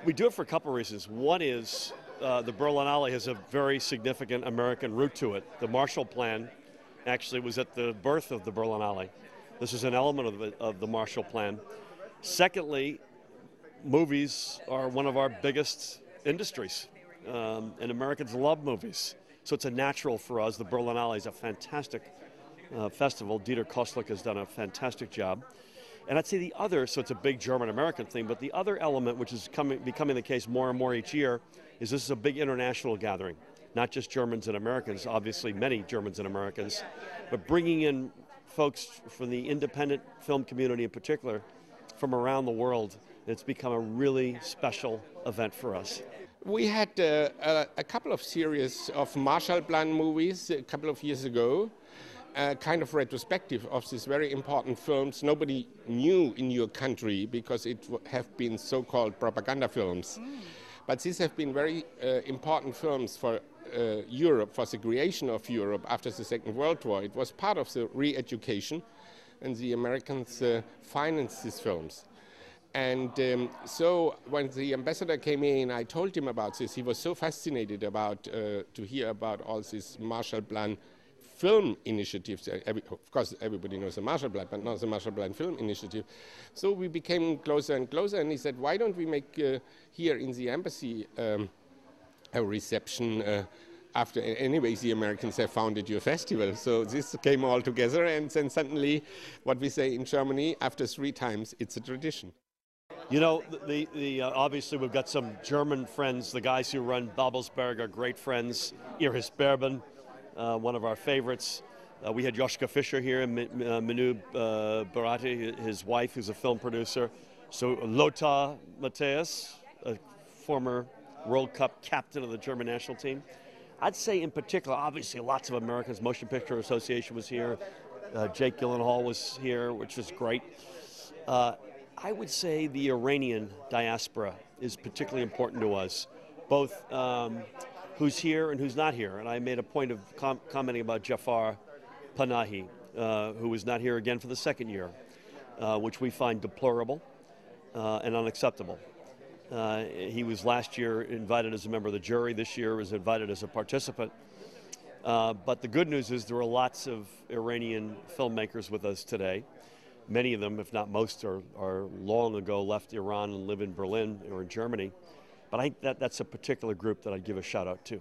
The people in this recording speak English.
We do it for a couple of reasons. One is the Berlinale has a very significant American root to it. The Marshall Plan actually was at the birth of the Berlinale. This is an element of the Marshall Plan. Secondly, movies are one of our biggest industries, and Americans love movies. So it's a natural for us. The Berlinale is a fantastic festival. Dieter Kostlik has done a fantastic job. And I'd say the other, so it's a big German-American thing, but the other element, which is becoming the case more and more each year, is this is a big international gathering. Not just Germans and Americans, obviously many Germans and Americans, but bringing in folks from the independent film community in particular from around the world. It's become a really special event for us. We had a couple of series of Marshall Plan movies a couple of years ago. Kind of retrospective of these very important films nobody knew in your country because it have been so-called propaganda films. But these have been very important films for Europe, for the creation of Europe after the Second World War. It was part of the re-education, and the Americans financed these films. And so when the ambassador came in, I told him about this. He was so fascinated about to hear about all these Marshall Plan film initiatives. Of course, everybody knows the Marshall Plan, but not the Marshall Plan film initiative. So we became closer and closer, and he said, why don't we make here in the embassy a reception after, anyways, the Americans have founded your festival. So this came all together, and then suddenly, what we say in Germany, after 3 times, it's a tradition. You know, obviously we've got some German friends. The guys who run Babelsberg are great friends. Iris Berben, one of our favorites. We had Joschka Fischer here, and Manu Barati, his wife, who's a film producer. So Lothar Matthäus, a former World Cup captain of the German national team. I'd say in particular, obviously lots of Americans. Motion Picture Association was here. Jake Gyllenhaal was here, which was great. I would say the Iranian diaspora is particularly important to us, both who's here and who's not here. And I made a point of commenting about Jafar Panahi, who is not here again for the 2nd year, which we find deplorable and unacceptable. He was last year invited as a member of the jury. This year was invited as a participant. But the good news is there are lots of Iranian filmmakers with us today. Many of them, if not most, are long ago left Iran and live in Berlin or in Germany. But I think that's a particular group that I'd give a shout out to.